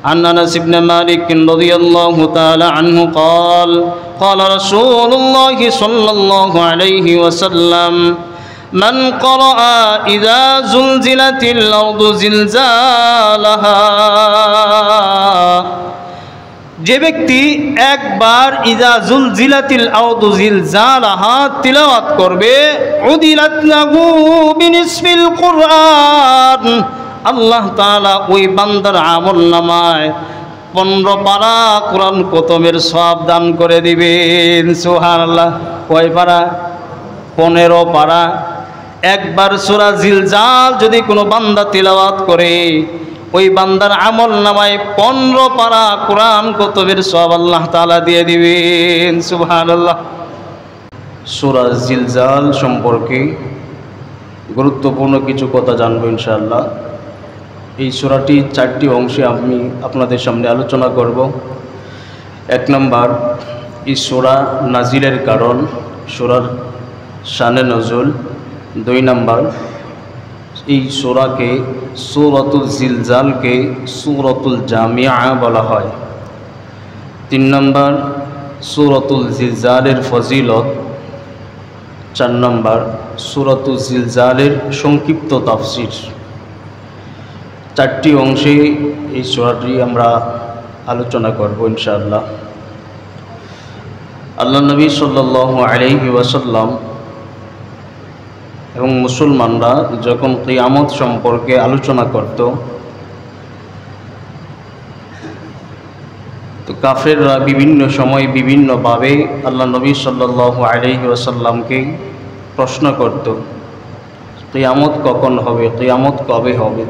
عن أنس بن مالك رضي الله تعالى عنه قال قال رسول الله صلى الله عليه وسلم من قرأ إذا زلزلت الأرض زلزالها যে ব্যক্তি একবার ইযা জুলজিলাতিল আরদু জিলজালাহা তিলাওয়াত করবে উদিলাত লাহু বিনিসফিল কুরআন, আল্লাহ তাআলা ওই বান্দার আমলনামায় 15 পারা কোরআন খতমের সওয়াব দান করে দিবেন। সুবহানাল্লাহ। কয় পারা? 15 পারা। একবার সূরা জিলজাল যদি কোনো বান্দা তিলাওয়াত করে ওই বান্দার আমলনামায় 15 পারা কোরআন খতমের সওয়াব আল্লাহ তাআলা দিয়ে দিবেন। সুবহানাল্লাহ। সূরা জিলজাল সম্পর্কে গুরুত্বপূর্ণ কিছু কথা জানবো ইনশাআল্লাহ। এই সূরাটি 4টি অংশে আমি আপনাদের সামনে আলোচনা করব। 1 নম্বর, এই সূরা নাজিলের কারণ, সূরার শানে নজুল। 2 নম্বর, এই সূরাকে সূরাতুল জিলজালকে সূরাতুল জামিআ বলা হয়। 3 নম্বর, সূরাতুল জিলজালের ফজিলত। 4 নম্বর, সূরাতুল জিলজালের সংক্ষিপ্ত তাফসীর। 4টি অংশে এই সূরাটি আমরা আলোচনা করব ইনশাআল্লাহ। আল্লাহ নবী সাল্লাল্লাহু আলাইহি ওয়াসাল্লাম এবং মুসলমানরা যখন কিয়ামত সম্পর্কে আলোচনা করত, তো কাফেররা বিভিন্ন সময় বিভিন্নভাবে আল্লাহ নবী সাল্লাল্লাহু আলাইহি ওয়াসাল্লামকে প্রশ্ন করত, কিয়ামত কখন হবে, কিয়ামত কবে হবে।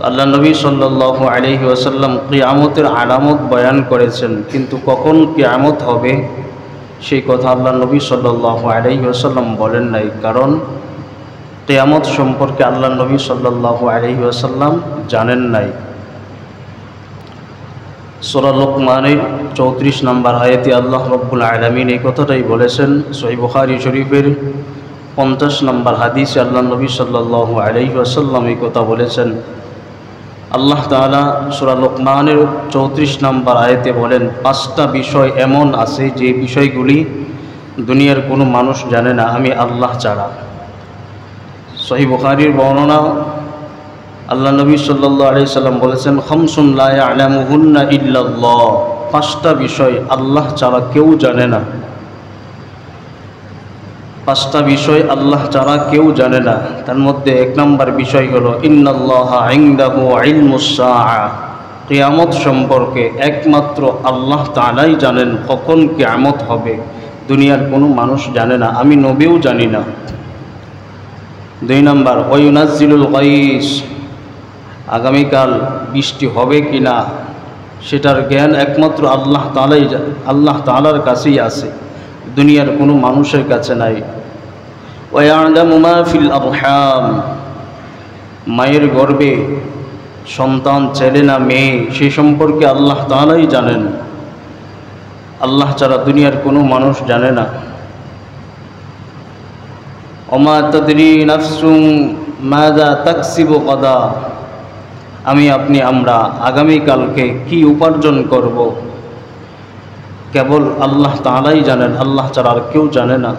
আল্লাহ নবী সাল্লাল্লাহু আলাইহি ওয়াসাল্লাম কিয়ামতের আলামত বয়ান করেছেন, কিন্তু কখন কিয়ামত হবে সেই কথা আল্লাহ নবী সাল্লাল্লাহু আলাইহি ওয়াসাল্লাম বলেন নাই, কারণ কিয়ামত সম্পর্কে আল্লাহ নবী সাল্লাল্লাহু আলাইহি ওয়াসাল্লাম জানেন নাই। সূরা লুকমানের 34 নম্বর আয়াতে আল্লাহ রাব্বুল আলামিন এই কথাটাই বলেছেন। সহিহ বুখারী শরীফের 50 নম্বর হাদিসে আল্লাহ নবী সাল্লাল্লাহু আলাইহি ওয়াসাল্লাম এই কথা বলেছেন। আল্লাহ তাআলা সূরা লুকমানের 34 নম্বর আয়াতে বলেন, 5টা বিষয় এমন আছে যে বিষয়গুলি দুনিয়ার কোনো মানুষ জানে না আমি আল্লাহ ছাড়া। সহিহ বুখারীর বর্ণনা, আল্লাহ নবী সাল্লাল্লাহু আলাইহি সাল্লাম বলেছেন, খামসুন লা ইয়ালামুহুন্না ইল্লাল্লাহ, 5টা বিষয় আল্লাহ ছাড়া কেউ জানে না। 5টা বিষয় আল্লাহ ছাড়া কেউ জানে না। তার মধ্যে 1 নম্বর বিষয় হলো ইন্নাল্লাহা ইনদাহু ইলমুস সাআ, কিয়ামত সম্পর্কে একমাত্র আল্লাহ তাআলাই জানেন কখন কিয়ামত হবে, দুনিয়ার কোনো মানুষ জানে না, আমি নবীও জানি না। 2 নম্বর ওয়ায়ুনাজ্জিলুল গায়স, আগামীকাল বৃষ্টি হবে কিনা সেটার জ্ঞান একমাত্র আল্লাহ তাআলার কাছেই আছে, দুনিয়ার কোনো মানুষের কাছে নাই। ওয়ায়ালামু মা ফিল আরহাম, মায়ের গর্ভে সন্তান ছেলে না মেয়ে সে সম্পর্কে আল্লাহ তাআলাই জানেন, আল্লাহ ছাড়া দুনিয়ার কোনো মানুষ জানে না। ওমা তাদরি নাফসুম মাযা তাকসিবু গাদা, আমি আপনি আমরা আগামীকালকে কি উপার্জন করব কেবল আল্লাহ তাআলাই জানেন, আল্লাহ ছাড়া আর কেউ জানে না।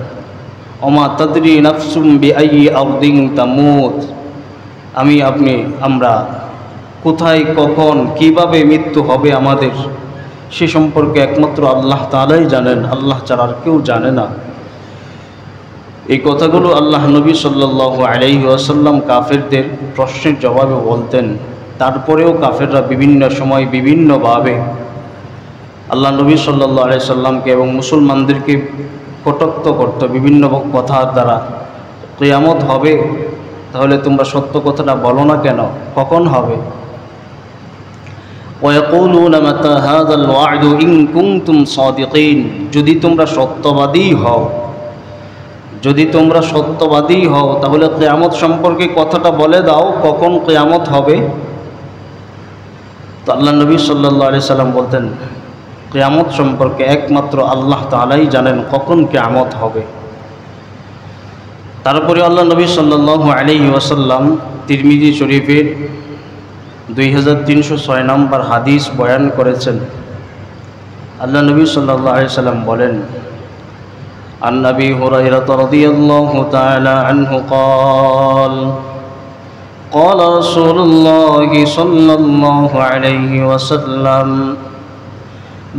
ওমা তাদরি নাফসুম বিআইয়ি আরদিন তামুত, আমি আপনি আমরা কোথায় কখন কিভাবে মৃত্যু হবে আমাদের সে সম্পর্কে একমাত্র আল্লাহ তাআলাই জানেন, আল্লাহ ছাড়া আর কেউ জানে না। এই কথাগুলো আল্লাহ নবী সাল্লাল্লাহু আলাইহি ওয়াসাল্লাম কাফেরদের প্রশ্নের জবাবে বলতেন। তারপরেও কাফেররা বিভিন্ন সময় বিভিন্নভাবে আল্লাহ নবী সাল্লাল্লাহু আলাইহি সাল্লামকে এবং মুসলমানদেরকে কটাক্ষ করত বিভিন্ন কথার দ্বারা। কিয়ামত হবে, তাহলে তোমরা সত্য কথাটা বলো না কেন, কখন হবে? ওয়ায়াকুলুনা মাতা হাযাল ওয়া'দু ইন কুনতুম সাদিকিন, যদি তোমরা সত্যবাদী হও, যদি তোমরা সত্যবাদী হও তাহলে কিয়ামত সম্পর্কে কথাটা বলে দাও, কখন কিয়ামত হবে। তো আল্লাহ নবী সাল্লাল্লাহু আলাইহি সাল্লাম বলতেন, কিয়ামত সম্পর্কে একমাত্র আল্লাহ তাআলাই জানেন কখন কিয়ামত হবে। তারপরে আল্লাহ নবী সাল্লাল্লাহু আলাইহি ওয়াসাল্লাম তিরমিজি শরীফের 2306 নম্বর হাদিস বয়ান করেছেন। আল্লাহ নবী সাল্লাল্লাহু আলাইহি সাল্লাম বলেন, আন নবী হুরায়রা রাদিয়াল্লাহু তাআলা আনহু قال قال رسول الله صلى الله عليه وسلم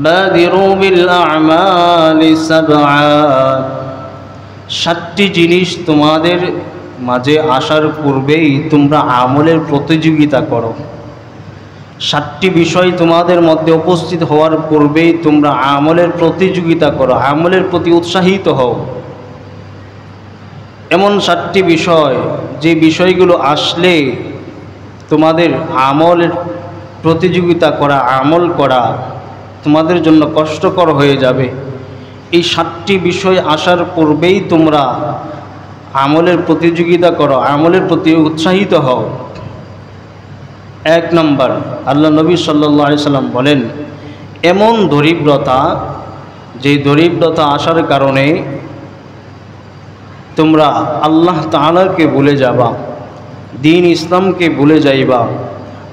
بادروا بالأعمال سبعا। 7টি জিনিস তোমাদের মাঝে আসার পূর্বেই তোমরা আমলের প্রতিযোগিতা করো। 7টি বিষয় তোমাদের মধ্যে উপস্থিত হওয়ার পূর্বেই তোমরা আমলের প্রতিযোগিতা করো, আমলের প্রতি উৎসাহিত হও। এমন 7টি বিষয়, যে বিষয়গুলো আসলে তোমাদের আমলের প্রতিযোগিতা করা, আমল করা তোমাদের জন্য কষ্টকর হয়ে যাবে। এই 7টি বিষয় আসার পূর্বেই তোমরা আমলের প্রতিযোগিতা করো, আমলের প্রতি উৎসাহিত হও। 1 নম্বর, আল্লাহ নবী সাল্লাল্লাহু আলাইহি সাল্লাম বলেন, এমন দরিদ্রতা, যে দরিদ্রতা আসার কারণে তোমরা আল্লাহ তাআলাকে ভুলে যাবা, দ্বীন ইসলামকে ভুলে যাইবা,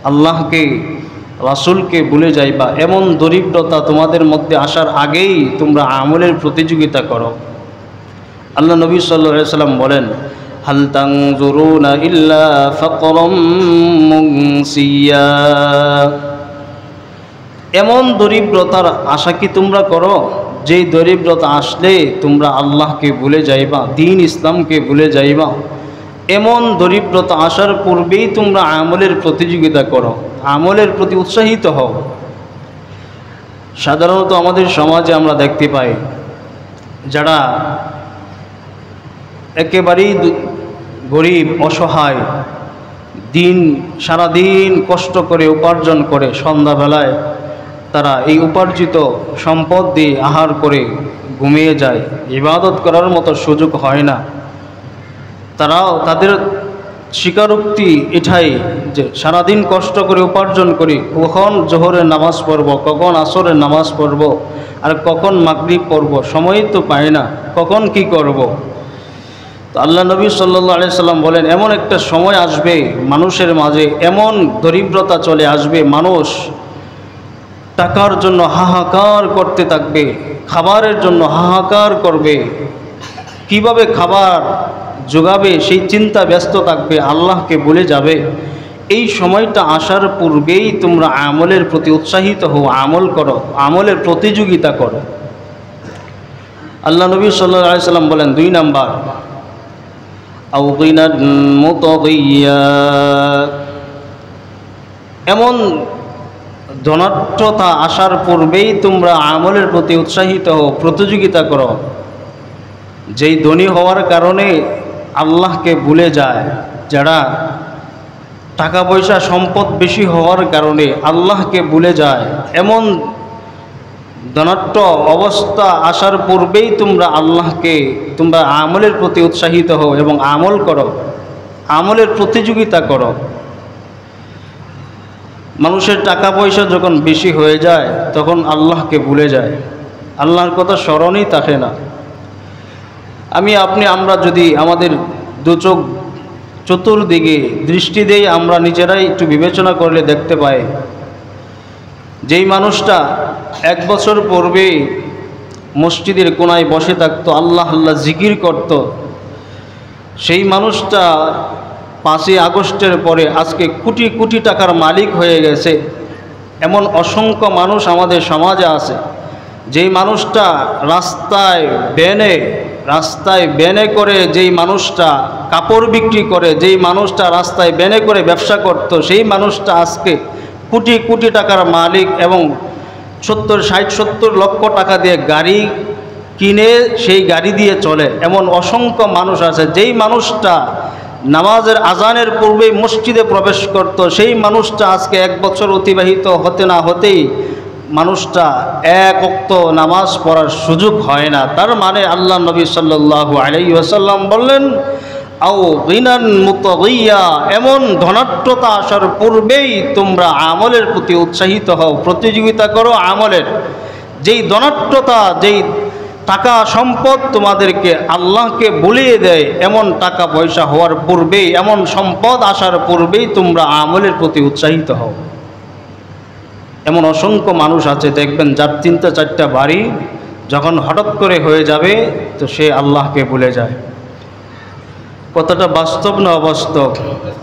আল্লাহকে রাসূলকে ভুলে যাইবা। এমন দরিদ্রতা তোমাদের মধ্যে আসার আগেই তোমরা আমলের প্রতিযোগিতা করো। আল্লাহ নবী সাল্লাল্লাহু আলাইহি সাল্লাম বলেন, হাল তানজুরুনা ইল্লা ফাকরাম মুনসিয়া। এমন দরিদ্রতার আশা কি তোমরা করো, যেই দরিদ্রতা আসলে তোমরা আল্লাহকে ভুলে যাইবা, দ্বীন ইসলামকে ভুলে যাইবা? এমন দরিদ্রতা আসার পূর্বেই তোমরা আমলের প্রতিযোগিতা করো, আমলের প্রতি উৎসাহিত হও। সাধারণত আমাদের সমাজে আমরা দেখতে পাই, যারা একেবারেই গরিব, অসহায়, সারাদিন কষ্ট করে উপার্জন করে, সন্ধ্যাবেলায় তারা এই উপার্জিত সম্পদ দিয়ে আহার করে ঘুমিয়ে যায়, ইবাদত করার মতো সুযোগ হয় না। তাদের স্বীকারোক্তি এটাই যে সারাদিন কষ্ট করে উপার্জন করি, কখন জোহরের নামাজ পড়ব, কখন আসরের নামাজ পড়ব, আর কখন মাগরিব পড়ব, সময় তো পাই না, কখন কি করব। তো আল্লাহ নবী সাল্লাল্লাহু আলাইহি সাল্লাম বলেন, এমন একটা সময় আসবে মানুষের মাঝে, এমন দরিদ্রতা চলে আসবে, মানুষ টাকার জন্য হাহাকার করতে থাকবে, খাবারের জন্য হাহাকার করবে, কিভাবে খাবার যোগাবে সেই চিন্তা ব্যস্ত থাকবে, আল্লাহকে ভুলে যাবে। এই সময়টা আসার পূর্বেই তোমরা আমলের প্রতি উৎসাহিত হও, আমল করো, আমলের প্রতিযোগিতা করো। আল্লাহ নবী সাল্লাল্লাহু আলাইহি সাল্লাম বলেন, 2 নাম্বার, আও গিনান মুতাগিয়া। এমন ধনাঢ্যতা আসার পূর্বেই তোমরা আমলের প্রতি উৎসাহিত হও, প্রতিযোগিতা করো। যেই ধনী হওয়ার কারণে আল্লাহকে ভুলে যায়, যারা টাকা পয়সা সম্পদ বেশি হওয়ার কারণে আল্লাহকে ভুলে যায়, এমন ধনাঢ্য অবস্থা আসার পূর্বেই তোমরা আমলের প্রতি উৎসাহিত হও এবং আমল করো, আমলের প্রতিযোগিতা করো। মানুষের টাকা পয়সা যখন বেশি হয়ে যায় তখন আল্লাহকে ভুলে যায়, আল্লাহর কথা স্মরণই থাকে না। আমরা যদি আমাদের দুচোখ চতুর্দিকে দৃষ্টি দেই, আমরা নিজেরাই একটু বিবেচনা করলে দেখতে পাই, যেই মানুষটা 1 বছর পূর্বে মসজিদের কোনায় বসে থাকতো, আল্লাহ আল্লাহ জিকির করত, সেই মানুষটা 5ই আগস্টের পরে আজকে কোটি কোটি টাকার মালিক হয়ে গেছে। এমন অসংখ্য মানুষ আমাদের সমাজে আছে। যেই মানুষটা রাস্তায় বেনে করে, যেই মানুষটা কাপড় বিক্রি করে, যেই মানুষটা রাস্তায় বেনে করে ব্যবসা করত, সেই মানুষটা আজকে কোটি কোটি টাকার মালিক এবং 60-70 লক্ষ টাকা দিয়ে গাড়ি কিনে সেই গাড়ি দিয়ে চলে। এমন অসংখ্য মানুষ আছে। যেই মানুষটা নামাজের আজানের পূর্বেই মসজিদে প্রবেশ করত, সেই মানুষটা আজকে 1 বছর অতিবাহিত হতে না হতেই মানুষটা 1 ওয়াক্ত নামাজ পড়ার সুযোগ হয় না। তার মানে আল্লাহ নবী সাল্লাল্লাহু আলাইহি ওয়াসাল্লাম বললেন, আও গিনান মুতাগিয়া, এমন ধনাঢ্যতা আসার পূর্বেই তোমরা আমলের প্রতি উৎসাহিত হও, প্রতিযোগিতা করো আমলের। যেই ধনাঢ্যতা, যেই টাকা সম্পদ তোমাদেরকে আল্লাহকে ভুলিয়ে দেয়, এমন টাকা পয়সা হওয়ার পূর্বেই, এমন সম্পদ আসার পূর্বেই তোমরা আমলের প্রতি উৎসাহিত হও। এমন অসংখ্য মানুষ আছে দেখবেন যার 3-4টা বাড়ি, যখন হঠাৎ করে হয়ে যাবে তো সে আল্লাহকে ভুলে যায়। কতটা বাস্তব না অবাস্তব?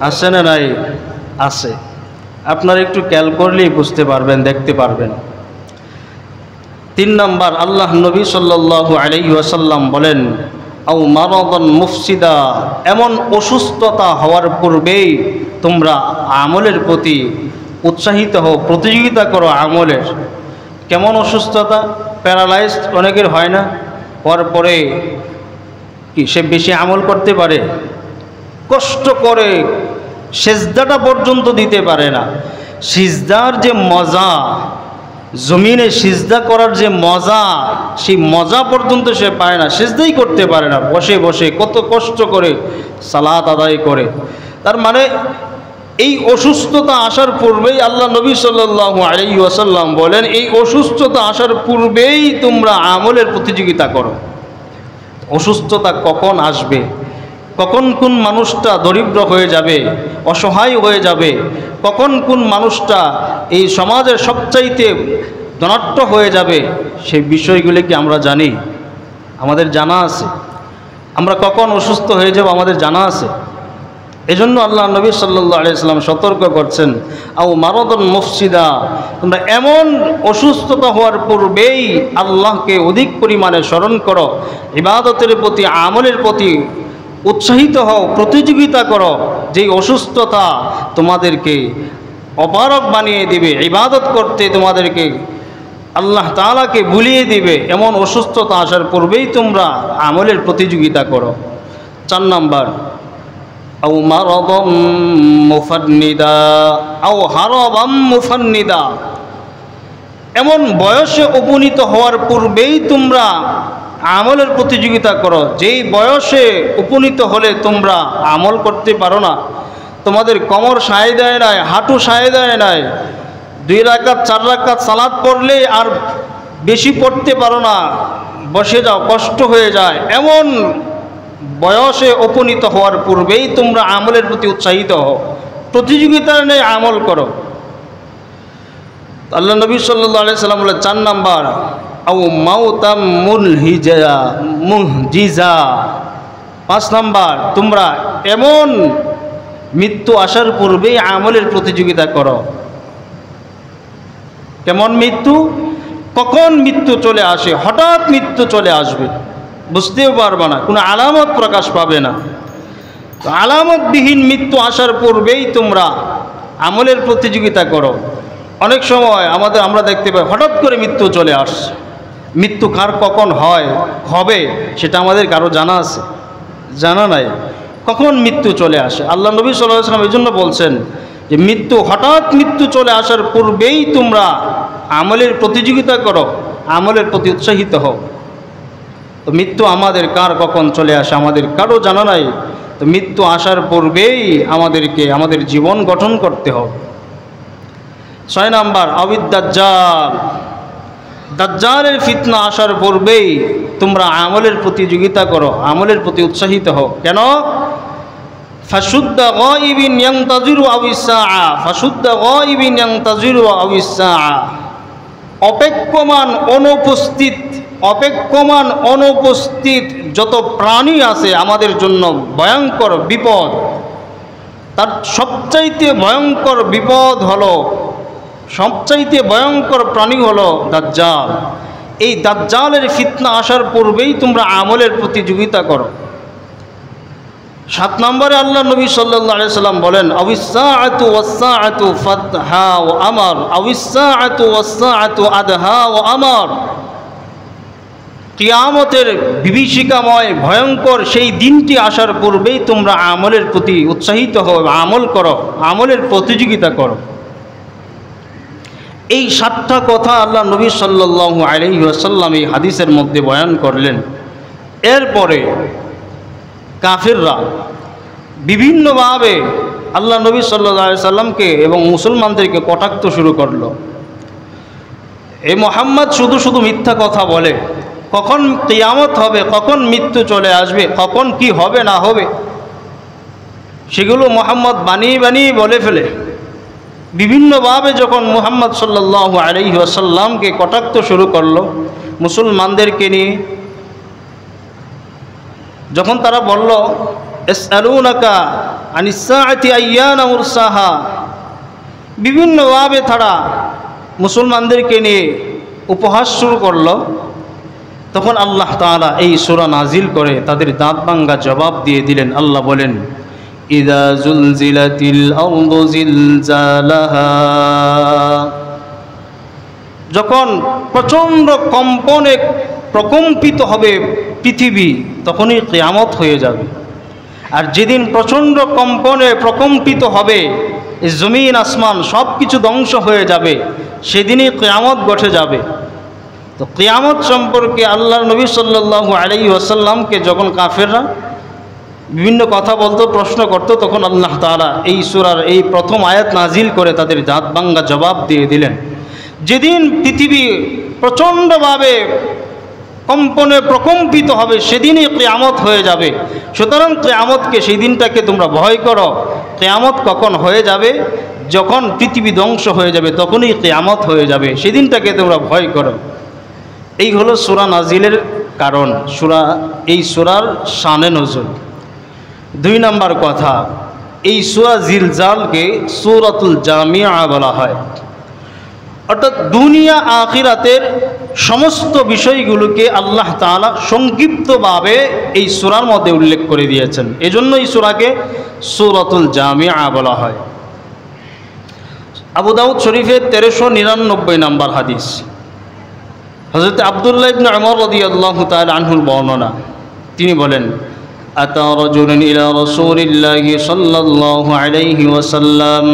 আছে না নাই? আছে। আপনারা একটু খেয়াল করলেই বুঝতে পারবেন, দেখতে পারবেন। 3 নম্বর, আল্লাহ নবী সাল্লাল্লাহু আলাইহি ওয়াসাল্লাম বলেন, আও মারাদান মুফসিদা, এমন অসুস্থতা হওয়ার পূর্বেই তোমরা আমলের প্রতি উৎসাহিত হও, প্রতিযোগিতা করো আমলের। কেমন অসুস্থতা? প্যারালাইজড অনেকের হয় না? হওয়ার পরে কি সে বেশি আমল করতে পারে? কষ্ট করে সেজদাটা পর্যন্ত দিতে পারে না। সিজদার যে মজা, জমিনে সিজদা করার যে মজা, সেই মজা পর্যন্ত সে পায় না, সিজদাই করতে পারে না। বসে বসে কত কষ্ট করে সালাত আদায় করে। তার মানে এই অসুস্থতা আসার পূর্বেই আল্লাহ নবী সাল্লাল্লাহু আলাইহি ওয়াসাল্লাম বলেন, এই অসুস্থতা আসার পূর্বেই তোমরা আমলের প্রতিযোগিতা করো। অসুস্থতা কখন আসবে, কখন কোন মানুষটা দরিদ্র হয়ে যাবে, অসহায় হয়ে যাবে, কখন কোন মানুষটা এই সমাজের সবচাইতে ধনাঢ্য হয়ে যাবে, সেই বিষয়গুলি কি আমরা জানি? আমাদের জানা আছে? আমরা কখন অসুস্থ হয়ে যাব আমাদের জানা আছে? এজন্য আল্লাহ নবী সাল্লাল্লাহু আলাইহি ওয়াসাল্লাম সতর্ক করছেন, আও মারাদান মুফসিদা, তোমরা এমন অসুস্থতা হওয়ার পূর্বেই আল্লাহকে অধিক পরিমাণে স্মরণ করো, ইবাদতের প্রতি, আমলের প্রতি উৎসাহিত হও, প্রতিযোগিতা করো। যেই অসুস্থতা তোমাদেরকে অপারগ বানিয়ে দিবে, ইবাদত করতে তোমাদেরকে আল্লাহ তাআলাকে ভুলিয়ে দিবে, এমন অসুস্থতা আসার পূর্বেই তোমরা আমলের প্রতিযোগিতা করো। 4 নম্বর, আও মারাদাম মুফান্নিদা আও হারাবাম মুফান্নিদা, এমন বয়সে উপনীত হওয়ার পূর্বেই তোমরা আমলের প্রতিযোগিতা করো। যেই বয়সে উপনীত হলে তোমরা আমল করতে পারো না, তোমাদের কোমর সায় দেয় নাই, হাঁটু সায় দেয় নাই, 2 রাকাত 4 রাকাত সালাত পড়লে আর বেশি পড়তে পারো না, বসে যাও, কষ্ট হয়ে যায়, এমন বয়সে উপনীত হওয়ার পূর্বেই তোমরা আমলের প্রতি উৎসাহিত হও, প্রতিযোগিতা নিয়ে আমল করো। আল্লাহ নবী সাল্লাল্লাহু আলাইহি ওয়াসাল্লাম বলে 4 নম্বর, আও মাউতাম মুহজিজা, 5 নম্বর, তোমরা এমন মৃত্যু আসার পূর্বেই আমলের প্রতিযোগিতা করো। কেমন মৃত্যু? কখন মৃত্যু চলে আসে, হঠাৎ মৃত্যু চলে আসবে, বুঝতেও পারবে না, কোনো আলামত প্রকাশ পাবে না। তো আলামতবিহীন মৃত্যু আসার পূর্বেই তোমরা আমলের প্রতিযোগিতা করো। অনেক সময় আমরা দেখতে পাই হঠাৎ করে মৃত্যু চলে আসছে। মৃত্যু কার কখন হবে সেটা আমাদের কারো জানা আছে? জানা নাই। কখন মৃত্যু চলে আসে? আল্লাহ নবী সাল্লাল্লাহু আলাইহি ওয়াসাল্লাম এই জন্য বলছেন যে হঠাৎ মৃত্যু চলে আসার পূর্বেই তোমরা আমলের প্রতিযোগিতা করো, আমলের প্রতি উৎসাহিত হও। তো মৃত্যু আমাদের কার কখন চলে আসে আমাদের কারো জানা নাই। তো মৃত্যু আসার পূর্বেই আমাদেরকে আমাদের জীবন গঠন করতে হবে। 6 নম্বর, দাজ্জাল, দাজ্জালের ফিতনা আসার পূর্বেই তোমরা আমলের প্রতিযোগিতা করো, আমলের প্রতি উৎসাহিত হও। কেন? ফাশুদ্দা গায়িবিন ইয়ানতাজিরু আবিসসাআ, ফাশুদ্দা গায়িবিন ইয়ানতাজিরু আবিসসাআ, অপেক্ষমান অনুপস্থিত যত প্রাণী আছে আমাদের জন্য ভয়ঙ্কর বিপদ। তার সবচাইতে ভয়ঙ্কর বিপদ হলো, সবচাইতে ভয়ঙ্কর প্রাণী হলো দাজ্জাল। এই দাজ্জালের ফিতনা আসার পূর্বেই তোমরা আমলের প্রতিযোগিতা করো। 7 নম্বরে আল্লাহ নবী সাল্লাল্লাহু আলাইহি সাল্লাম বলেন, আবিসসাআতু ওয়াসসাআতু ফাতহা ওয়া আমর, আবিসসাআতু ওয়াসসাআতু আদহা ওয়া আমর, কিয়ামতের বিভীষিকাময় ভয়ঙ্কর সেই দিনটি আসার পূর্বেই তোমরা আমলের প্রতি উৎসাহিত হও, আমল করো, আমলের প্রতিযোগিতা করো। এই 7টা কথা আল্লাহ নবী সাল্লাল্লাহু আলাইহি ওয়াসাল্লাম এই হাদিসের মধ্যে বয়ান করলেন। এরপরে কাফিররা বিভিন্নভাবে আল্লাহ নবী সাল্লাল্লাহু আলাইহি সাল্লামকে এবং মুসলমানদেরকে কটাক্ষ শুরু করলো। এই মুহাম্মদ শুধু মিথ্যা কথা বলে, কখন কিয়ামত হবে, কখন মৃত্যু চলে আসবে, কখন কি হবে না হবে, সেগুলো মুহাম্মদ বানিয়ে বানিয়ে বলে ফেলে। বিভিন্নভাবে যখন মুহাম্মদ সাল্লাল্লাহু আলাইহি ওয়াসাল্লামকে কটাক্ষ শুরু করলো মুসলমানদেরকে নিয়ে, যখন তারা বলল ইসআলুনাকা আনিস সাআতি আইয়ানা মুরসাহা, বিভিন্নভাবে তারা মুসলমানদেরকে নিয়ে উপহাস শুরু করলো, তখন আল্লাহ তাআলা এই সূরা নাজিল করে তাদের দাঁত ভাঙ্গা জবাব দিয়ে দিলেন। আল্লাহ বলেন, ইযা জুলজিলাতিল আরদু জিলজালাহা, যখন প্রচণ্ড কম্পনে প্রকম্পিত হবে পৃথিবী, তখনই কিয়ামত হয়ে যাবে। আর যেদিন প্রচণ্ড কম্পনে প্রকম্পিত হবে জমিন আসমান সব কিছু ধ্বংস হয়ে যাবে, সেদিনই কিয়ামত ঘটে যাবে। তো কিয়ামত সম্পর্কে আল্লাহর নবী সাল্লাল্লাহু আলাইহি ওয়াসাল্লামকে যখন কাফেররা বিভিন্ন কথা বলতো, প্রশ্ন করতো, তখন আল্লাহ তাআলা এই সূরার এই প্রথম আয়াত নাজিল করে তাদের দাঁত ভাঙ্গা জবাব দিয়ে দিলেন। যেদিন পৃথিবী প্রচণ্ডভাবে কম্পনে প্রকম্পিত হবে, সেদিনই কিয়ামত হয়ে যাবে। সুতরাং কিয়ামতকে, সেই দিনটাকে তোমরা ভয় করো। কিয়ামত কখন হয়ে যাবে? যখন পৃথিবী ধ্বংস হয়ে যাবে, তখনই কিয়ামত হয়ে যাবে। সেদিনটাকে তোমরা ভয় করো। এই হলো সূরা নাজিলের কারণ, এই সূরার শানে নজুল। 2 নম্বর কথা, এই সূরা জিলজালকে সূরাতুল জামিআ বলা হয়। অর্থাৎ দুনিয়া আখিরাতের সমস্ত বিষয়গুলোকে আল্লাহ তাআলা সংক্ষিপ্তভাবে এই সূরার মধ্যে উল্লেখ করে দিয়েছেন। এজন্য এই সূরাকে সূরাতুল জামিআ বলা হয়। আবু দাউদ শরীফের 1399 নম্বর হাদিস, হযরত আব্দুল্লাহ ইবনে উমর রাদিয়াল্লাহু তাআলা আনহুর বর্ণনা। তিনি বলেন, আতা রাজুলুন ইলা রাসূলিল্লাহি সাল্লাল্লাহু আলাইহি ওয়াসাল্লাম,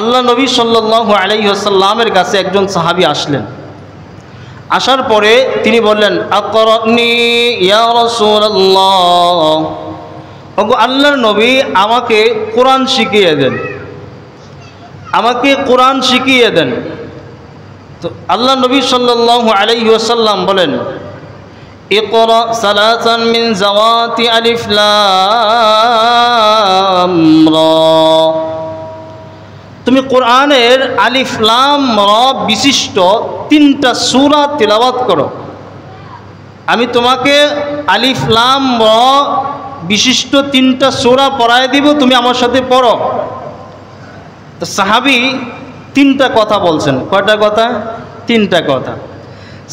আল্লাহ নবী সাল্লাল্লাহু আলাইহি ওয়াসাল্লামের কাছে একজন সাহাবী আসলেন। আসার পরে তিনি বললেন, আকরানি ইয়া রাসূলুল্লাহ, ওগো আল্লাহর নবী আমাকে কোরআন শিখিয়ে দেন, আমাকে কোরআন শিখিয়ে দেন। তো আল্লাহ নবী সাল্লাল্লাহু আলাইহি ওয়াসাল্লাম বলেন, ইকরা সালাসান মিন যাওয়াতি আলিফ লাম রা, তুমি কোরআনের আলিফ লাম রা বিশিষ্ট 3টা সূরা তিলাওয়াত করো। আমি তোমাকে আলিফ লাম রা বিশিষ্ট 3টা সূরা পড়ায় দিব, তুমি আমার সাথে পড়ো। তো সাহাবী 3টা কথা বলছেন। কয়টা কথা? 3টা কথা।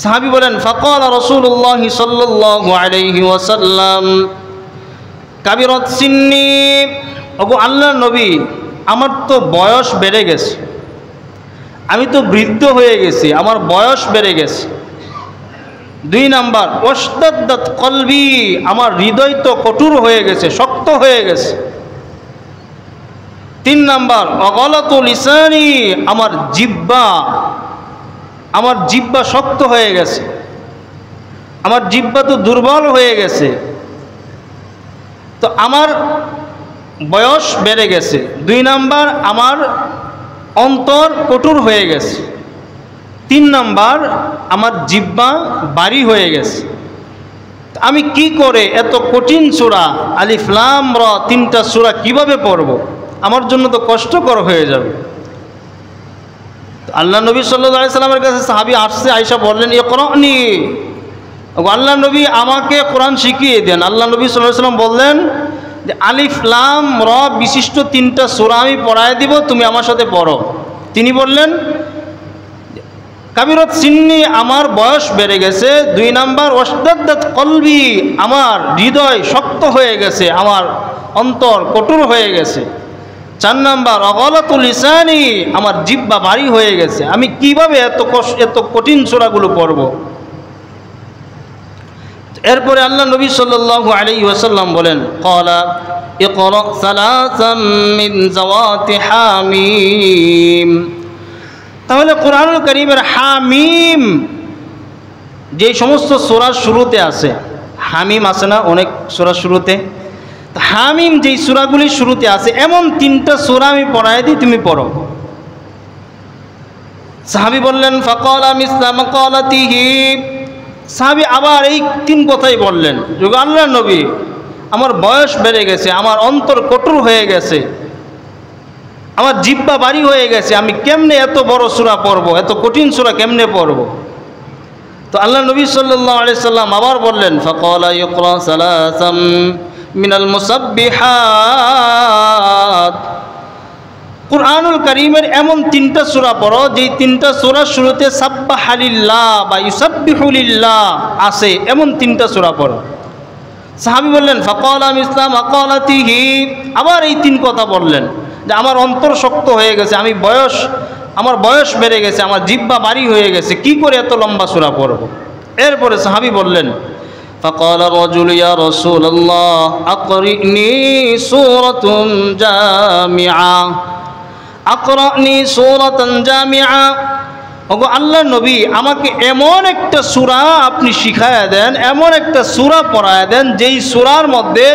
সাহাবী বলেন, ফাকালা রাসূলুল্লাহ সাল্লাল্লাহু আলাইহি ওয়াসাল্লাম কাবিরাত সিন্নি, ওগো আল্লাহর নবী আমার তো বয়স বেড়ে গেছে, আমি তো বৃদ্ধ হয়ে গেছি, আমার বয়স বেড়ে গেছে। 2 নাম্বার, ওয়াশতাদ্দাত কলবি, আমার হৃদয় তো কঠোর হয়ে গেছে, শক্ত হয়ে গেছে। 3 নাম্বার, অগলাতু লিসানি, আমার জিহ্বা শক্ত হয়ে গেছে, আমার জিহ্বা তো দুর্বল হয়ে গেছে। তো আমার বয়স বেড়ে গেছে। 2 নাম্বার, আমার অন্তর কঠোর হয়ে গেছে। 3 নাম্বার, আমার জিহ্বা ভারী হয়ে গেছে। আমি কি করে এত কঠিন সূরা আলিফ লাম রা 3টা সূরা কিভাবে পড়ব? আমার জন্য তো কষ্টকর হয়ে যাবে। আল্লাহ নবী সাল্লাল্লাহু আলাইহি সাল্লামের কাছে সাহাবী আসছে, আয়েশা বললেন, ইকরানি, আল্লাহ নবী আমাকে কোরআন শিখিয়ে দেন। আল্লাহ নবী সাল্লাল্লাহু আলাইহি সাল্লাম বললেন যে আলিফ লাম রা বিশিষ্ট 3টা সূরা আমি পড়ায় দিব, তুমি আমার সাথে পড়ো। তিনি বললেন, কাবিরাত সিন্নি, আমার বয়স বেড়ে গেছে। 2 নাম্বার, ওয়াশতাদ্দাত কলবি, আমার হৃদয় শক্ত হয়ে গেছে, আমার অন্তর কঠোর হয়ে গেছে। 4 নাম্বার, অগলাতু লিসানি, আমার জিহ্বা ভারী হয়ে গেছে। আমি কিভাবে এত কঠিন সূরাগুলো পড়ব? এরপরে আল্লাহ নবী সাল্লাল্লাহু আলাইহি ওয়াসাল্লাম বলেন, ক্বালা ইকরা সালাসাম মিন যাওয়াতি হামিম। তাহলে কোরআনুল কারীমের হামিম যে সমস্ত সূরার শুরুতে আছে, হামিম আছে না অনেক সূরার শুরুতে, হামিম যেই সূরাগুলির শুরুতে আছে এমন 3টা সূরা আমি পড়ায় দিই, তুমি পড়ো। সাহাবী বললেন, ফাকালা মিসলা মাকালাতিহি, সাহাবী আবার এই তিন কথাই বললেন, যে আল্লাহর নবী, আমার বয়স বেড়ে গেছে, আমার অন্তর কঠোর হয়ে গেছে, আমার জিহ্বা ভারী হয়ে গেছে, আমি কেমনে এত বড় সূরা পড়ব, এত কঠিন সূরা কেমনে পড়ব? তো আল্লাহ নবী সাল্লাল্লাহু আলাইহি সাল্লাম আবার বললেন, ফাকালা ইকরা সালাসাম মিনাল মুসাব্বিহাত, কুরআনুল কারীমের এমন তিনটা সূরা পড়ো যেই তিনটা সূরার শুরুতে সাব্বাহা লিল্লাহ বা ইউসাব্বিহু লিল্লাহ আছে, এমন তিনটা সূরা পড়ো। সাহাবী বললেন, ফাকালা মিসলা মাকালাতিহি, আবার এই তিন কথা বললেন, যে আমার অন্তর শক্ত হয়ে গেছে, আমার বয়স বেড়ে গেছে, আমার জিহ্বা ভারী হয়ে গেছে, কি করে এত লম্বা সূরা পড়ব? এরপরে সাহাবী বললেন, ফাকালা রাজুল ইয়া রাসূলুল্লাহ আকরিনি সূরাতুন জামিআ, আকরানি সূরাতান জামিআ, ওগো আল্লাহর নবী, আমাকে এমন একটা সূরা আপনি শিখায়া দেন, এমন একটা সূরা পড়ায়া দেন যেই সূরার মধ্যে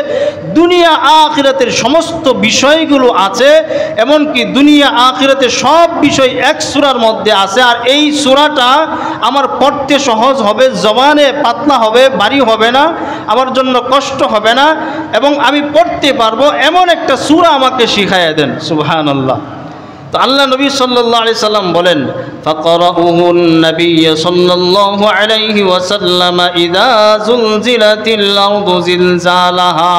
দুনিয়া আখিরাতের সমস্ত বিষয়গুলো আছে, এমনকি দুনিয়া আখিরাতের সব বিষয় এক সূরার মধ্যে আছে, আর এই সূরাটা আমার পড়তে সহজ হবে, জবানে পাতলা হবে, ভারী হবে না, আমার জন্য কষ্ট হবে না, এবং আমি পড়তে পারবো, এমন একটা সূরা আমাকে শিখায়া দেন। সুবহানাল্লাহ। তো আল্লাহ নবী সাল্লাল্লাহু আলাইহি সাল্লাম বলেন, ফাকরাউহুন নবী সাল্লাল্লাহু আলাইহি ওয়াসাল্লাম ইযা যুলজিলাতিল আরদু জিলজালাহা,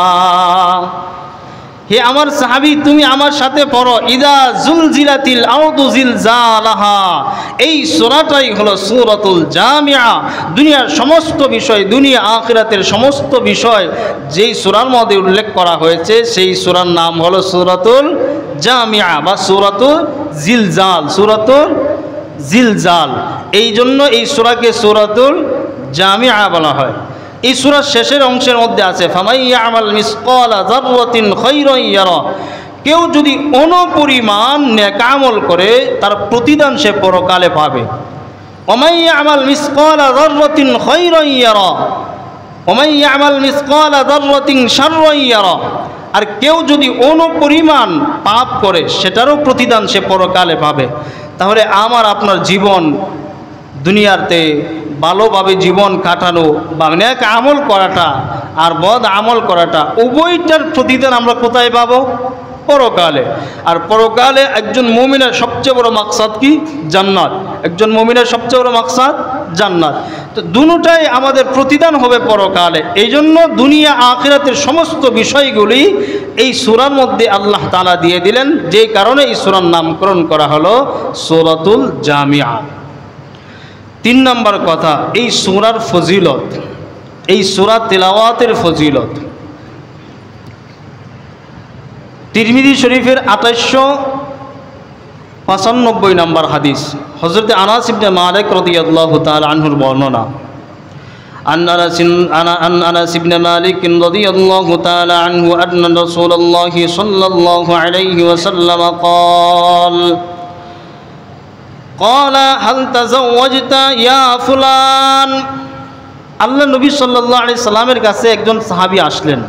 হে আমার সাহাবী, তুমি আমার সাথে পড়ো, ইযা যুলজিলাতিল আরদু জিলজালাহা, এই সূরাটাই হলো সূরাতুল জামিআ। দুনিয়ার সমস্ত বিষয়, দুনিয়া আখিরাতের সমস্ত বিষয় যেই সূরার মধ্যে উল্লেখ করা হয়েছে, সেই সূরার নাম হলো সূরাতুল জামিআ বা সূরাতুল জিলজাল, সূরাতুল জিলজাল। এই জন্য এই সূরাকে সূরাতুল জামিআ বলা হয়। এই সূরার শেষের অংশের মধ্যে আছে, ফামাই ইয়ামাল মিসকালা যাররাতিন খায়রান ইয়ারা, কেউ যদি অনুপরিমাণ নেক আমল করে তার প্রতিদান সে পরকালে পাবে। ওমাই ইয়ামাল মিসকালা যাররাতিন খায়রান ইয়ারা, ওমাই ইয়ামাল মিসকালা যাররাতিন শাররান ইয়ারা, আর কেউ যদি অনুপরিমাণ পাপ করে সেটারও প্রতিদান সে পরকালে পাবে। তাহলে আমার আপনার জীবন, দুনিয়াতে ভালোভাবে জীবন কাটানো বা নেক আমল করাটা আর বদ আমল করাটা, উভয়টার প্রতিদান আমরা কোথায় পাবো? পরকালে। আর পরকালে একজন মুমিনের সবচেয়ে বড় মাকসাদ কি? জান্নাত। একজন মুমিনের সবচেয়ে বড় মাকসাদ জান্নাত। তো দুটোটাই আমাদের প্রতিদান হবে পরকালে। এই জন্য দুনিয়া আখিরাতের সমস্ত বিষয়গুলি এই সূরার মধ্যে আল্লাহ তাআলা দিয়ে দিলেন, যেই কারণে এই সূরার নামকরণ করা হলো সূরাতুল জামিআ। 3 নম্বর কথা, এই সূরার ফজিলত, এই সূরা তিলাওয়াতের ফজিলত। তিরমিজি শরীফের 2895 নম্বর হাদিস, হযরত আনাস ইবনে মালিক রাদিয়াল্লাহু তাআলা আনহুর বর্ণনা। আন আনাস ইবনে মালিক রাদিয়াল্লাহু তাআলা আনহু আন্না রাসূলুল্লাহ সাল্লাল্লাহু আলাইহি ওয়াসাল্লাম قال هل تزوجت يا فلان, আল্লাহ নবী সাল্লাল্লাহু আলাইহি সাল্লামের কাছে একজন সাহাবী আসলেন।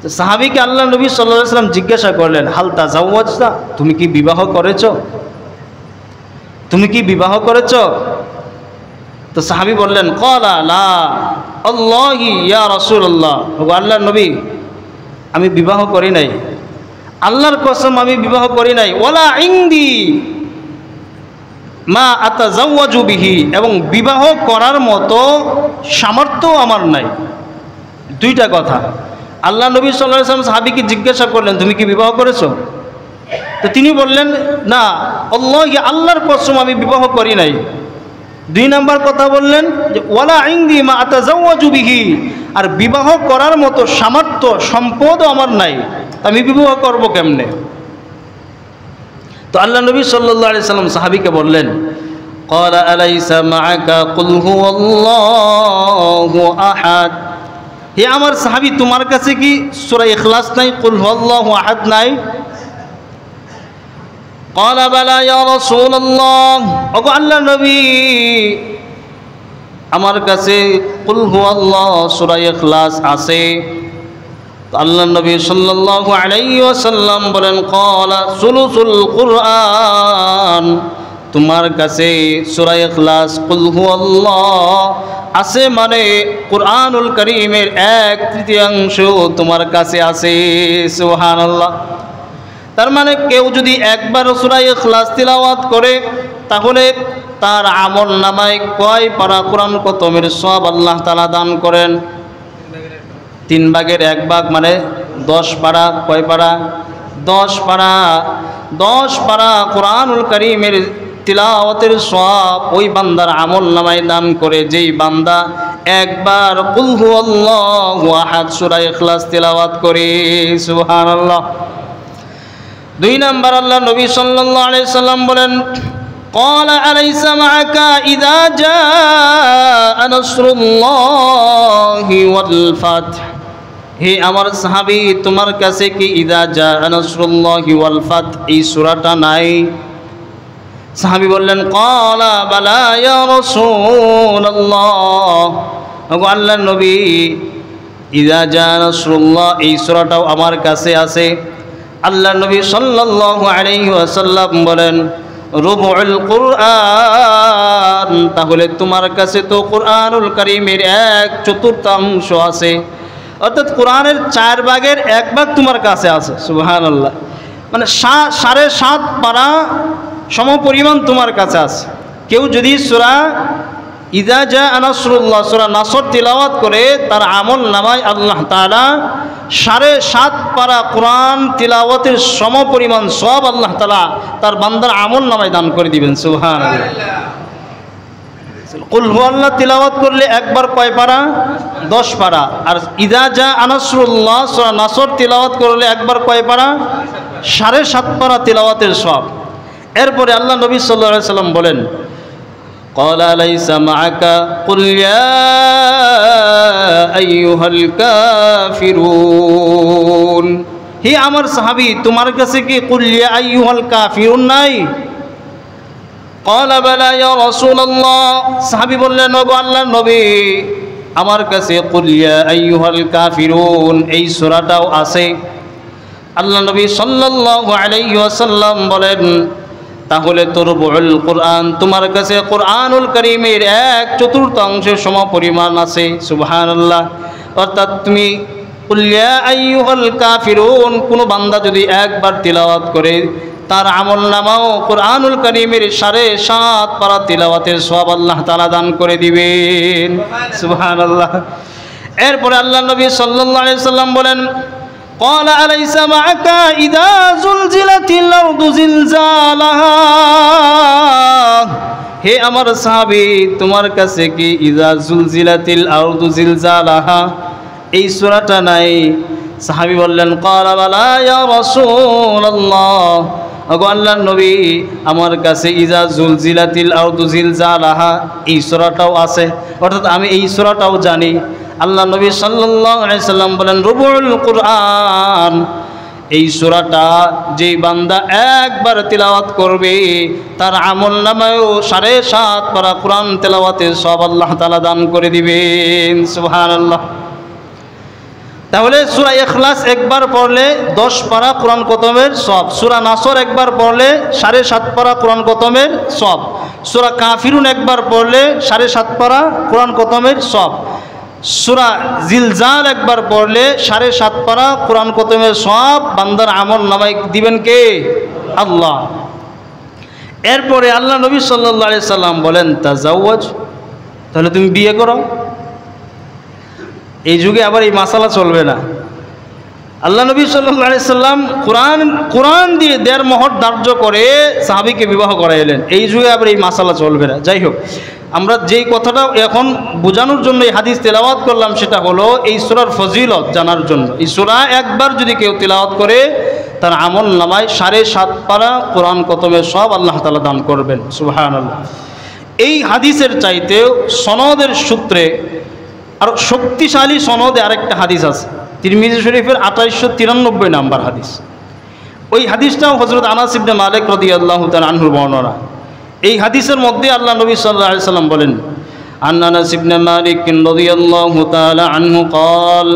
তো সাহাবীকে আল্লাহ নবী সাল্লাল্লাহু আলাইহি সাল্লাম জিজ্ঞাসা করলেন, হাল তাজাওয়াজতা, তুমি কি বিবাহ করেছো? তুমি কি বিবাহ করেছো? তো সাহাবী বললেন, ক্বালা লা আল্লাহি ইয়া রাসূলুল্লাহ, ওগো আল্লাহর নবী, আমি বিবাহ করি নাই, আল্লাহর কসম আমি বিবাহ করি নাই। ওয়ালা ইনদি মা আতাজাওয়াজু বিহি, এবং বিবাহ করার মতো সামর্থ্য আমার নাই। দুইটা কথা। আল্লাহ নবী সাল্লাল্লাহু আলাইহি ওয়াসাল্লাম সাহাবীকে জিজ্ঞাসা করলেন, তুমি কি বিবাহ করেছো? তো তিনি বললেন, না, আল্লাহর কসম আমি বিবাহ করি নাই। 2 নম্বর কথা বললেন যে ওয়ালা ইনদি মা আতাজাওয়াজু বিহি, আর বিবাহ করার মতো সামর্থ্য সম্পদও আমার নাই, আমি বিবাহ করব কেমনে? তো আল্লাহ নবী সাল্লাল্লাহু আলাইহি সাল্লাম সাহাবীকে বললেন, ক্বালা আলাইসা মাআকা কুল হুয়াল্লাহু আহাদ, হে আমার সাহাবী, তোমার কাছে কি সূরা ইখলাস নাই, কুল হুয়াল্লাহু আহাদ নাই? ক্বালা বালা ইয়া রাসূলুল্লাহ, ওগো আল্লাহর নবী, আমার কাছে কুল হুয়াল্লাহু সূরা ইখলাস আছে। আল্লাহ নবী সাল্লাল্লাহু আলাইহি ওয়াসাল্লাম বলেন, ক্বালা সুলুসুল কুরআন, তোমার কাছে সূরা ইখলাস, কুল হুয়াল্লাহ আছে মানে কুরআনুল কারীমের 1/3 তোমার কাছে আছে। সুবহানাল্লাহ। তার মানে কেউ যদি একবার সূরা ইখলাস তিলাওয়াত করে তাহলে তার আমল নামায় কয় পারা কোরআন খতমের সওয়াব আল্লাহ তাআলা দান করেন? 3/1 মানে 10 পারা। কয় পারা? 10 পারা। 10 পারা কুরআনুল কারীমের তিলাওয়াতের সওয়াব ওই বান্দার আমল নামায় দান করে যেই বান্দা একবার কুল হুয়াল্লাহু আহাদ সূরা ইখলাস তিলাওয়াত করে। সুবহানাল্লাহ। 2 নাম্বার আল্লাহ নবী সাল্লাল্লাহু আলাইহি সাল্লাম বলেন, قال أليس معك إذا جاء نصر الله والفتح। হে আমার সাহাবী, তোমার কাছে কি ইদা জাআ নাসরুল্লাহি ওয়াল ফাত এই সূরাটা নাই? সাহাবী বললেন, ক্বালা বালা ইয়া রাসূলুল্লাহ। ওগো আল্লাহর নবী, ইদা জাআ নাসরুল্লাহ এই সূরাটাও আমার কাছে আছে। আল্লাহর নবী সাল্লাল্লাহু আলাইহি ওয়াসাল্লাম বলেন, রুবুল কুরআন, তাহলে তোমার কাছে তো কুরআনুল কারীমের 1/4 আছে, অর্থাৎ কোরআনের 4/1 তোমার কাছে আছে। সুবহানাল্লাহ। মানে 7.5 পারা সমপরিমাণ তোমার কাছে আছে। কেউ যদি সূরা ইযা জাআ নাসরুল্লাহ সূরা নাসর তিলাওয়াত করে তার আমল নামায় আল্লাহ তাআলা 7.5 পারা কোরআন তিলাওয়াতের সমপরিমাণ সওয়াব আল্লাহ তাআলা তার বান্দার আমল নামায় দান করে দিবেন। সুবহানাল্লাহ। কুল হুয়াল্লাহ তিলাওয়াত করলে একবার কয় পারা? 10 পারা। আর ইযা জাআ নাসরুল্লাহ সূরা নাসর তিলাওয়াত করলে একবার কয় পারা? 7.5 পারা তিলাওয়াতের সওয়াব। এরপরে আল্লাহ নবী সাল্লাল্লাহু আলাইহি সাল্লাম বলেন, قال ليس معك قل يا أيها الكافرون। হে আমার সাহাবী, তোমার কাছে কি কুল ইয়া আইয়ুহাল কাফিরুন নাই? قال بلى يا رسول الله। সাহাবী বললেন, ওগো আল্লাহর নবী, আমার কাছে কুল ইয়া আইয়ুহাল কাফিরুন এই সূরাটাও আছে। আল্লাহ নবী সাল্লাল্লাহু আলাইহি ওয়াসাল্লাম বলেন, তাহলে তো রুবুল কুরআন তোমার কাছে কুরআনুল কারীমের 1/4 সমপরিমাণ আছে। সুবহানাল্লাহ। অর্থাৎ তুমি কুল ইয়া আইয়ুহাল কাফিরুন কোন বান্দা যদি একবার তিলাওয়াত করে তার আমল নামাও কুরআনুল কারীমের 7.5 পারা তিলাওয়াতের সওয়াব আল্লাহ তাআলা দান করে দিবেন। সুবহানাল্লাহ। এরপরে আল্লাহ নবী সাল্লাল্লাহু আলাইহি সাল্লাম বলেন, قال أليس معك إذا زلزلت الأرض زلزالها। হে আমার সাহাবী, তোমার কাছে কি ইযা জুলজিলাতিল আরদু জিলজালাহা এই সূরাটা নাই? সাহাবী বললেন, ক্বালা বালা ইয়া রাসূলুল্লাহ। ওগো আল্লাহর নবী, আমার কাছে ইযা জুলজিলাতিল আরদু জিলজালাহা এই সূরাটাও আছে, অর্থাৎ আমি এই সূরাটাও জানি। আল্লাহ নবী সাল্লাল্লাহু আলাইহি সাল্লাম বলেন, রুবুল কুরআন এই সূরাটা যেই বান্দা একবার তিলাওয়াত করবে তার আমল নামায়ও 7.5 পারা কোরআন তেলাওয়াতের সওয়াব আল্লাহ তাআলা দান করে দিবেন। সুবহানাল্লাহ। তাহলে সূরা ইখলাস একবার পড়লে 10 পারা কোরআন খতমের সওয়াব, সূরা নাসর একবার পড়লে 7.5 পারা কোরআন খতমের সওয়াব, সূরা কাফিরুন একবার পড়লে 7.5 পারা কোরআন খতমের সওয়াব, সূরা জিলজাল একবার পড়লে 7.5 পারা কোরআন খতমের সওয়াব বান্দার আমল নামায় দিবেন কে? আল্লাহ। এরপরে আল্লাহ নবী সাল্লাল্লাহু আলাইহি সাল্লাম বলেন, তাজাওয়াজ, তাহলে তুমি বিয়ে করো। এই যুগে আবার এই মাসালা চলবে না। আল্লাহ নবী সাল্লাল্লাহু আলাইহি সাল্লাম কোরআন দিয়ে 1.5 মোহর ধার্য করে সাহাবীকে বিবাহ করাইলেন। এই যুগে আবার এই মাসালা চলবে না। যাই হোক, আমরা যেই কথাটা এখন বোঝানোর জন্য এই হাদিস তেলাওয়াত করলাম সেটা হলো এই সূরার ফজিলত জানার জন্য। এই সূরা একবার যদি কেউ তেলাওয়াত করে তার আমল নামায় 7.5 পারা কোরআন খতমের সওয়াব আল্লাহ তাআলা দান করবেন। সুবহানাল্লাহ। এই হাদিসের চাইতেও সনদের সূত্রে আর শক্তিশালী সনদে আরেকটা হাদিস আছে, তিরমিজি শরীফের 2893 নাম্বার হাদিস। ওই হাদিসটাও হযরত আনাস ইবনে মালিক রাদিয়াল্লাহু তাআলা আনহুর বর্ণনা। এই হাদিসের মধ্যে আল্লাহ নবী সাল্লাল্লাহু আলাইহি সাল্লাম বলেন, আনাস ইবনে মালিক রাদিয়াল্লাহু তাআলা আনহু قال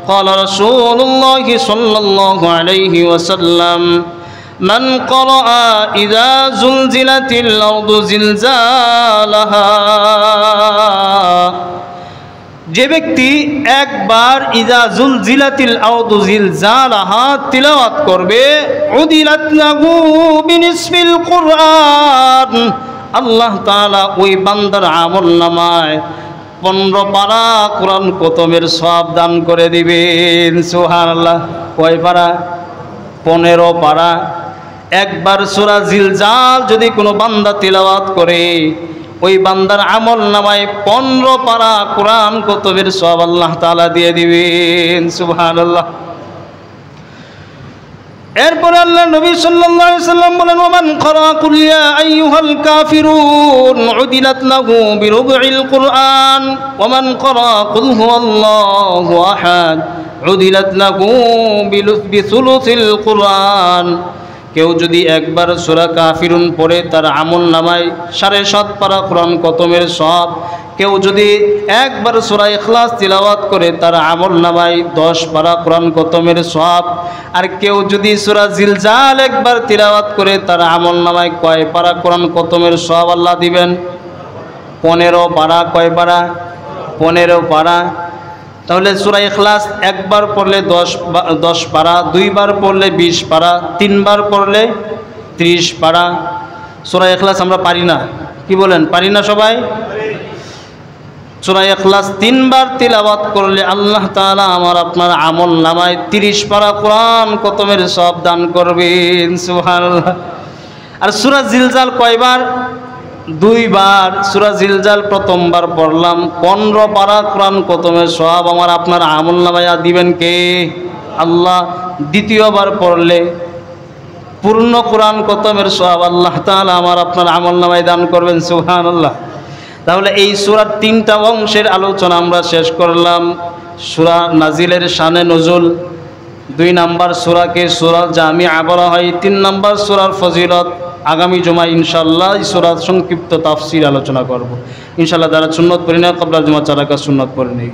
قال رسول الله صلى الله عليه وسلم মান ক্বারা ইযা যুলজিলাতিল আরদু জিলজালাহা, যে ব্যক্তি একবার ইযা যুলজিলাতিল আরদু জিলজালাহা তিলাওয়াত করবে, উদিলাত লাহু বিনিসফিল কুরআন, আল্লাহ তাআলা ওই বান্দার আমলনামায় 15 পারা কোরআন খতমের সওয়াব দান করে দিবেন। সুবহানাল্লাহ। কয় পারা? 15 পারা। একবার সূরা জিলজাল যদি কোনো বান্দা তিলাওয়াত করে, ওই বান্দার আমলনামায় 15 পারা কোরআন খতমের সওয়াব আল্লাহ তাআলা দিয়ে দিবেন। সুবহানাল্লাহ। এরপরে আল্লাহ নবী সাল্লাল্লাহু আলাইহি সাল্লাম বলেন, ওমান ক্বারা কুল ইয়া আইয়ুহাল কাফিরুন উদিলাত লাহু বিরুবুল কুরআন, ওমান ক্বারা কুল হুয়াল্লাহু আহাদ উদিলাত লাহু বিসুলুসিল কুরআন। কেউ যদি একবার সূরা কাফিরুন পড়ে, তার আমলনামায় 7.5 পারা কোরআন খতমের সওয়াব। কেউ যদি একবার সূরা ইখলাস তিলাওয়াত করে, তার আমলনামায় 10 পারা কোরআন খতমের সওয়াব। আর কেউ যদি সূরা জিলজাল একবার তিলাওয়াত করে, তার আমলনামায় কয় পারা কোরআন খতমের সওয়াব আল্লাহ দিবেন? 15 পারা। কয় পারা? 15 পারা। তাহলে সূরা ইখলাস একবার পড়লে 10 পারা, দুইবার পড়লে 20 পারা, তিনবার পড়লে 30 পারা। সূরা ইখলাস আমরা পারি না, কি বলেন? পারি না সবাই? সূরা ইখলাস 3 বার তিলাওয়াত করলে আল্লাহ তাআলা আমার আপনার আমলনামায় 30 পারা কোরআন খতমের সওয়াব দান করবেন। সুবহানাল্লাহ। আর সূরা জিলজাল কয়বার? 2 বার। সূরা জিলজাল প্রথমবার পড়লাম, 15 পারা কোরআন খতমের সওয়াব আমার আপনার আমলনামায় দিবেন কে? আল্লাহ। দ্বিতীয়বার পড়লে পূর্ণ কোরআন খতমের সওয়াব আল্লাহ তাআলা আমার আপনার আমলনামায় দান করবেন। সুবহানাল্লাহ। তাহলে এই সূরার 3টা অংশের আলোচনা আমরা শেষ করলাম। সূরা নাজিলের শানে নজুল, 2 নাম্বার সূরাকে সূরা জামিআ বলা হয়, 3 নাম্বার সূরার ফজিলত। আগামী জুমায় ইনশাআল্লাহ এই সূরার সংক্ষিপ্ত তাফসীর আলোচনা করব। ইনশাআল্লাহ যারা সুন্নত পড়ি না, ক্বাবলা জুমা 4 রাকাত সুন্নত পড়ে নেই।